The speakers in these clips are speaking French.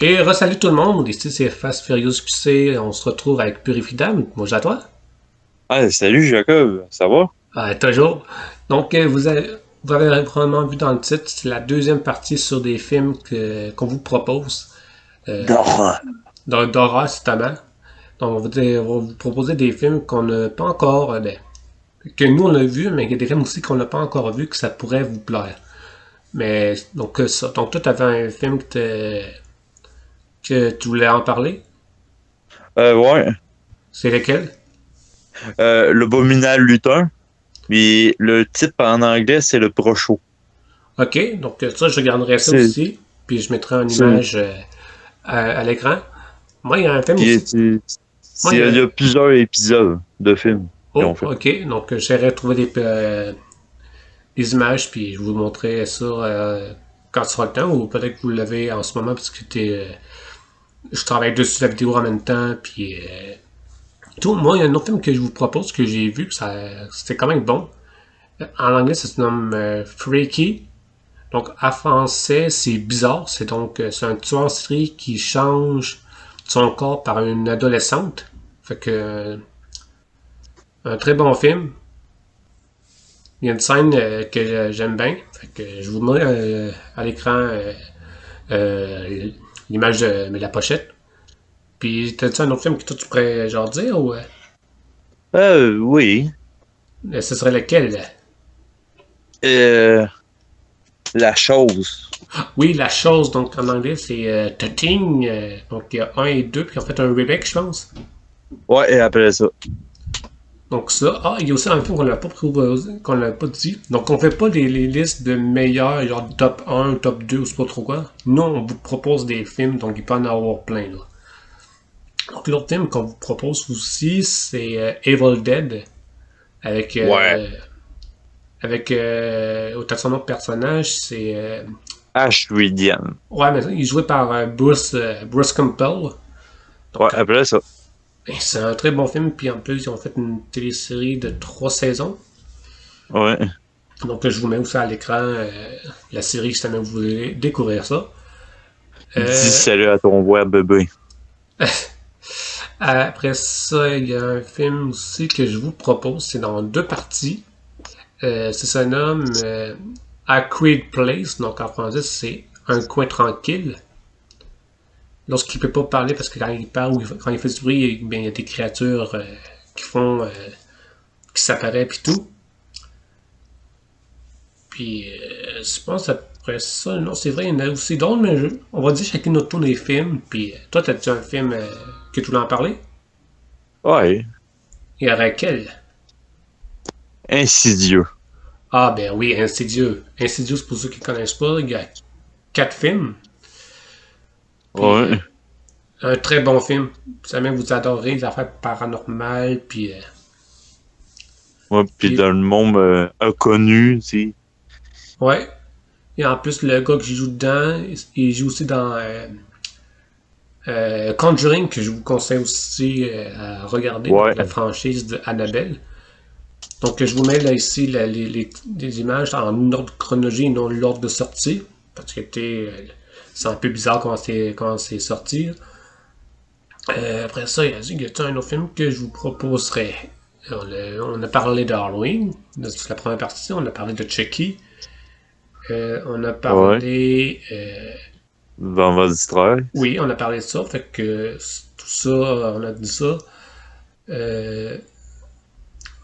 Et re-salut tout le monde, ici c'est Fast Furious QC, on se retrouve avec Purifidam, bonjour à toi. Ah, salut Jacob, ça va? Toujours. Donc vous avez probablement vu dans le titre, c'est la deuxième partie sur des films qu'on vous propose, euh, Non. d'horreur notamment. Donc on va vous proposer des films qu'on n'a pas encore, que nous on a vu, mais il y a des films aussi qu'on n'a pas encore vu que ça pourrait vous plaire. Mais donc ça, donc toi t'avais un film que tu voulais en parler, Ouais, c'est lequel? l'Abominable Lutin, mais le titre en anglais, c'est le Procho. OK, donc ça, je regarderai ça C'est, aussi, puis je mettrai une c'est, image à l'écran. Moi, il y a un film puis, aussi. Moi, il y il y a... a plusieurs épisodes de films qu'ils ont Oh, fait. OK, donc j'essaierai de trouver des images, puis je vous montrerai ça quand ce sera le temps, ou peut-être que vous l'avez en ce moment, parce que je travaille dessus la vidéo en même temps, puis tout. Moi, il y a un autre film que je vous propose, que j'ai vu, que c'était quand même bon. En anglais, ça se nomme Freaky. Donc, en français, c'est bizarre. C'est un tueur en série qui change son corps par une adolescente. Fait que, un très bon film. Il y a une scène que j'aime bien. Fait que je vous mets à l'écran euh, l'image de la pochette. Puis, t'as-tu un autre film que toi tu pourrais genre dire ou Oui. ce serait lequel? Euh, la chose. Oui, La Chose, donc en anglais c'est The Thing. Donc il y a un et deux, puis en fait un remake, je pense. Ouais, et après ça. Donc ça. Ah, il y a aussi un film qu'on n'a pas proposé, qu'on n'a pas dit. Donc on fait pas les listes de meilleurs, genre top un, top 2 ou c'est pas trop quoi. Nous, on vous propose des films, donc il peut en avoir plein là. Donc l'autre film qu'on vous propose aussi, c'est Evil Dead, avec Ouais. t'as son autre personnage, c'est Ashwedian. ouais, mais il est joué par Bruce Campbell. Ouais, Donc après ça. c'est un très bon film, puis en plus ils ont fait une télésérie de 3 saisons. Ouais. Donc, je vous mets aussi à l'écran la série si jamais vous voulez découvrir ça. Dis Euh, salut à ton voix bébé. Après ça, il y a un film aussi que je vous propose. C'est dans deux parties. Ça se nomme A Quiet Place. Donc, en français, c'est Un coin tranquille. Lorsqu'il peut pas parler, parce que quand il parle ou quand il fait du bruit, bien, il y a des créatures qui font, qui s'apparaissent puis tout. Puis, je pense après ça, non, c'est vrai, il y en a aussi d'autres, mais on va dire chacun notre tour des films. Puis, toi, t'as-tu un film que tu voulais en parler? Ouais. Il y aurait quel? Insidieux. Ah, ben oui, Insidieux. Insidieux, pour ceux qui ne connaissent pas, il y a 4 films. Puis, Ouais. un très bon film. Si jamais vous adorez les affaires paranormales, Ouais, puis puis dans le monde inconnu, tu sais. ouais. Et en plus, le gars qui joue dedans, il joue aussi dans Conjuring, que je vous conseille aussi à regarder, donc Ouais. la franchise de Annabelle. Donc, je vous mets là ici les images en ordre chronologique et non l'ordre de sortie. Parce que c'est un peu bizarre comment c'est sorti. Après ça, il y a un autre film que je vous proposerais. On a parlé de Halloween, c'est la première partie. On a parlé de Chucky. On a Ouais. parlé. Van va distraire. Oui, on a parlé de ça. Fait que tout ça, on a dit ça. Euh,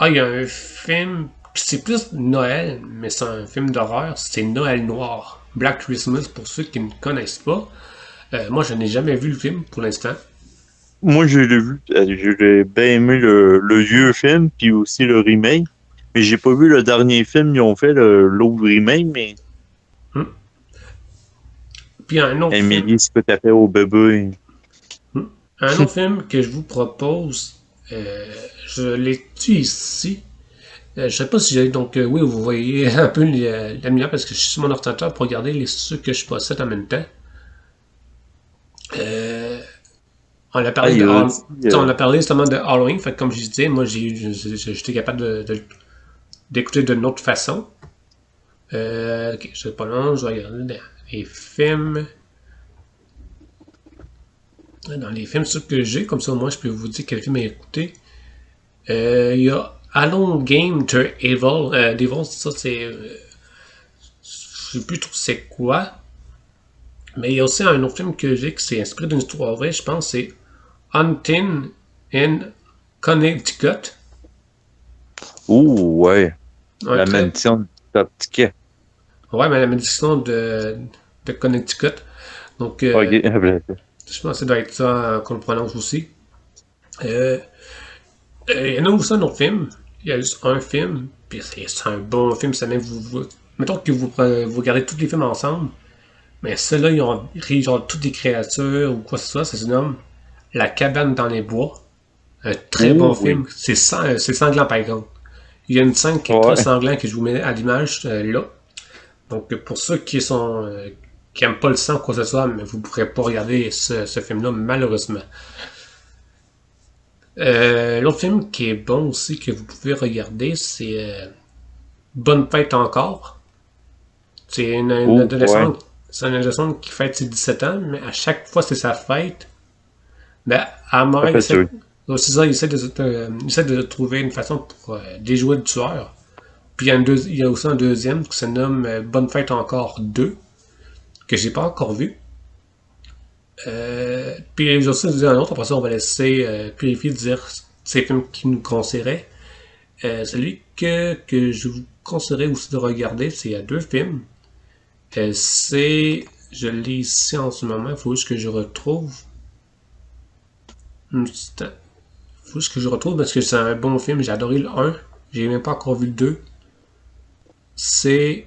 il y a un film. C'est plus Noël, mais c'est un film d'horreur. C'est Noël Noir. Black Christmas, pour ceux qui ne connaissent pas. Moi, je n'ai jamais vu le film pour l'instant. Moi, je l'ai vu. J'ai bien aimé le vieux film, puis aussi le remake. Mais j'ai pas vu le dernier film, ils ont fait l'autre remake, mais Hmm. Puis un autre film. Emily, ce que t'as fait au bébé. Hmm. Un autre film que je vous propose. Je l'ai tu ici. Je sais pas si j'ai. Donc, oui, vous voyez un peu la lumière parce que je suis sur mon ordinateur pour regarder ceux que je possède en même temps. Euh, on a Ah, parlé il de a Hall- dit, on a parlé justement de Halloween. Fait que comme je disais, moi, j'étais capable d'écouter d'une autre façon. Ok, je sais pas long, je vais regarder les films. Dans les films ceux que j'ai, comme ça, moi, je peux vous dire quel film à écouter. Il y a Alone Game to Evil. Devil, ça, c'est. Je sais plus trop c'est quoi. Mais il y a aussi un autre film que j'ai qui s'est inspiré d'une histoire vraie, je pense, c'est Hunting in Connecticut. Ouh, ouais. Un La très. mansion de Top Ticket. Ouais, mais la méditation de Connecticut. Donc, Ok. je pense que ça doit être ça qu'on le prononce aussi. Euh, il y en a aussi un autre film. Il y a juste un film. Puis c'est un bon film. Ça même mettons que vous regardez tous les films ensemble. Mais ceux-là, ils ont pris genre toutes les créatures ou quoi que ce soit. Ça se nomme La cabane dans les bois. Un très bon Ouh, oui. film. C'est sanglant par exemple. Il y a une scène qui est très Ouais. sanglante que je vous mets à l'image là. Donc pour ceux qui aiment pas le sang ou quoi que ce soit, mais vous ne pourrez pas regarder ce film-là malheureusement. L'autre film qui est bon aussi que vous pouvez regarder, c'est Bonne fête encore. C'est une Ouh, ouais. adolescente. C'est une adolescente qui fête ses 17 ans, mais à chaque fois c'est sa fête. Mais à un moment, Ça fait sûr. c'est ça, il essaie de trouver une façon pour déjouer le tueur. Puis il y a aussi un deuxième qui se nomme Bonne fête encore 2 que j'ai pas encore vu. Puis j'ai aussi dit un autre, après ça on va laisser Purifier dire ces films qu'il nous conseillerait. Celui que je vous conseillerais aussi de regarder, c'est deux films. Je l'ai ici en ce moment, il faut juste que je retrouve. Il faut juste que je retrouve parce que c'est un bon film, j'ai adoré le un, j'ai même pas encore vu le 2. C'est.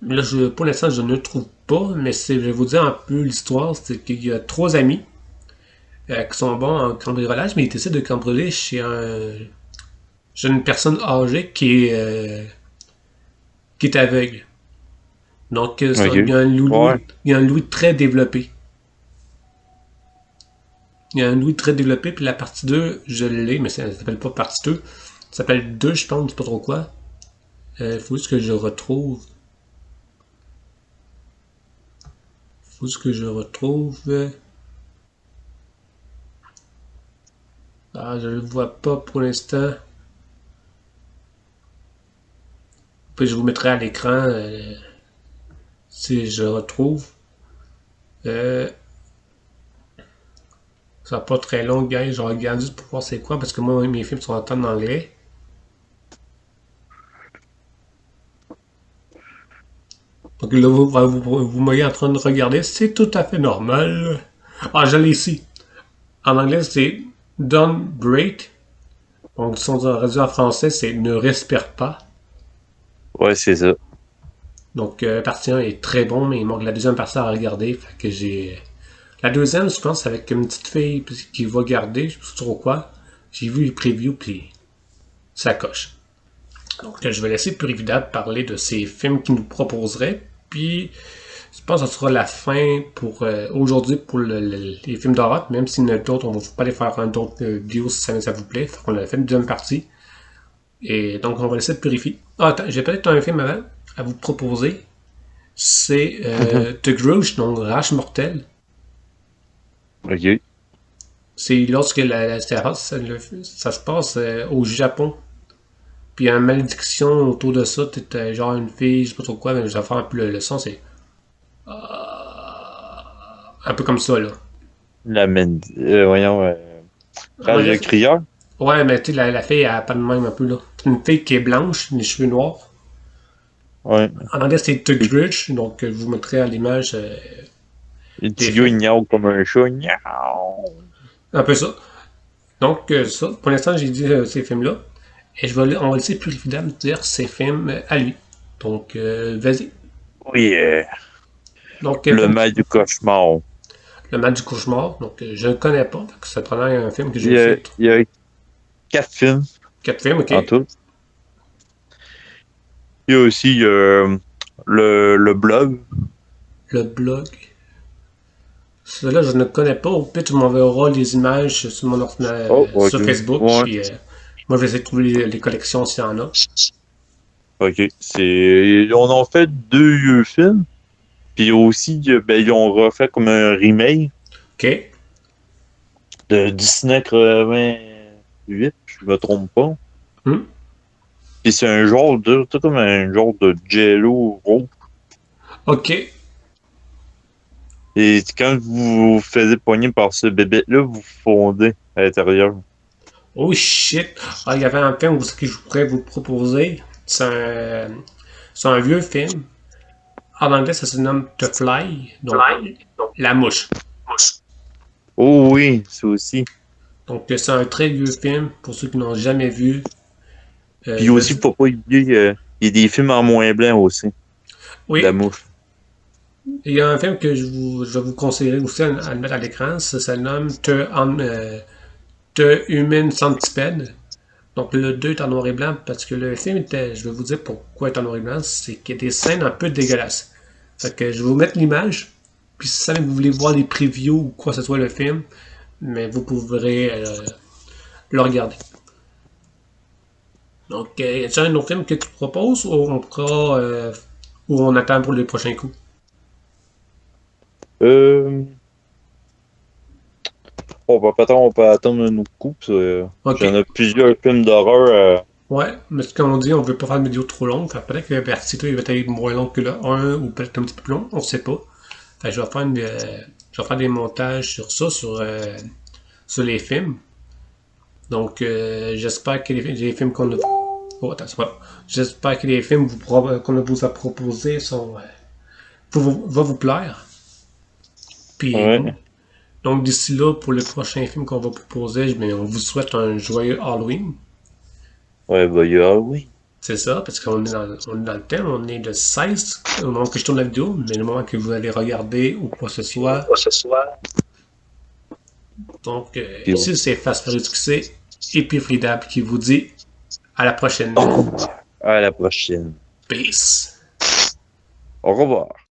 Là, pour l'instant, je ne le trouve pas, mais je vais vous dire un peu l'histoire. C'est qu'il y a trois amis qui sont bons en cambriolage, mais ils essaient de cambrioler chez une personne âgée qui est aveugle. Donc, Ok. Ouais. il y a un Louis très développé. Il y a un Louis très développé, puis la partie 2 je l'ai, mais ça ne s'appelle pas partie 2. Ça s'appelle 2 je pense, je sais pas trop quoi. Il faut juste que je retrouve. Faut juste que je retrouve. Ah, je le vois pas pour l'instant. Puis je vous mettrai à l'écran si je le retrouve. Euh, Ça va pas très long, gars. Je regarde juste pour voir c'est quoi, parce que moi, mes films sont en temps anglais. Donc là, vous m'ayez en train de regarder, c'est tout à fait normal. Ah, je l'ai ici. En anglais, c'est Don't Break. Donc, si on traduit en français, c'est Ne respire pas. Ouais, c'est ça. Donc, partie 1 est très bon, mais il manque la deuxième partie à regarder. Fait que j'ai. La deuxième, je pense, avec une petite fille qui va garder, je sais pas trop quoi. J'ai vu les previews, puis ça coche. Donc, je vais laisser Purividad parler de ces films qu'il nous proposerait. Puis, je pense que ce sera la fin pour aujourd'hui pour les films d'horreur. Même s'il y en a d'autres, on va pas aller faire un autre vidéo si ça vous plaît. Fait qu'on a fait une deuxième partie. Et donc, on va laisser purifier. Ah, attends, j'ai peut-être un film avant à vous proposer. C'est The Grudge, donc Rage Mortel. Ok. C'est lorsque ça se passe au Japon. Puis il y a une malédiction autour de ça. T'es genre une fille, je sais pas trop quoi, mais je vais faire un peu le son. C'est un peu comme ça, là. Voyons, En Rage anglais, de crieur. ouais, mais tu sais, la fille, elle a pas de même un peu, là. C'est une fille qui est blanche, les cheveux noirs. Ouais. En anglais, c'est The Grudge, donc je vous mettrai à l'image Le des petit gars, films. il miaule comme un chat. Miaou. Un peu ça. Donc, ça, pour l'instant, j'ai dit ces films-là. Et on va laisser Purifidam dire ses films à lui. Donc, vas-y. Oui, Donc, le film, mal du cauchemar. Le Mal du Cauchemar. Donc, je ne le connais pas. C'est probablement un film que Il j'ai y a, fait. il y a 4 films Quatre films, ok. en tout. Il y a aussi le blog. Le blog. Celui-là, je ne connais pas. Au pire, tu m'enverras les images sur mon ordinateur, Oh, ok. sur Facebook. Ouais. Puis, moi, je vais essayer de trouver les collections s'il y en a. Ok. On en fait deux films. Puis aussi, ben, ils ont refait comme un remake OK. de Disney 88, je me trompe pas. Hmm. Puis c'est un genre de, c'est comme un genre de Jello rose. OK. Et quand vous vous faisiez poigner par ce bébé-là, vous fondez à l'intérieur. Oh shit! Ah, il y avait un film aussi que je pourrais vous proposer. C'est un vieux film. En anglais, ça se nomme The Fly, donc la mouche. Oh oui, ça aussi. Donc, c'est un très vieux film pour ceux qui n'ont jamais vu. Puis Je vais... aussi, faut pas oublier, il y a des films en moins blanc aussi. La Oui, mouche. il y a un film que je vais vous conseiller aussi à le mettre à l'écran. Ça se nomme The Human Centipede. Donc, le 2 est en noir et blanc parce que le film était, je vais vous dire pourquoi il est en noir et blanc, c'est qu'il y a des scènes un peu dégueulasses. Fait que je vais vous mettre l'image, puis si jamais vous voulez voir les previews ou quoi que ce soit le film, mais vous pourrez le regarder. Donc, y a un autre film que tu proposes ou on pourra, ou on attend pour les prochains coups? Euh, on peut attendre un autre coup. Ok. J'en ai plusieurs films d'horreur. Ouais, mais ce qu'on dit, on veut pas faire une vidéo trop longue. Fait que peut-être que Vertigo il va être moins long que le un ou peut-être un petit peu plus long, on sait pas. Fait que je vais faire des montages sur ça, sur les films. Donc, j'espère que les films qu'on a... Oh, attends, c'est pas... J'espère que les films qu'on vous a proposés sont, va vous plaire. Puis, Ouais. donc d'ici là, pour le prochain film qu'on va vous proposer, ben, on vous souhaite un joyeux Halloween. Ouais, bah, il y a oui. C'est ça, parce on est dans le thème, on est le 16 au moment que je tourne la vidéo, mais le moment que vous allez regarder ou quoi que ce soit. Donc, Puis, ici, c'est Fast Furious XC et puis Freedab qui vous dit à la prochaine. au revoir. À la prochaine. Peace. Au revoir.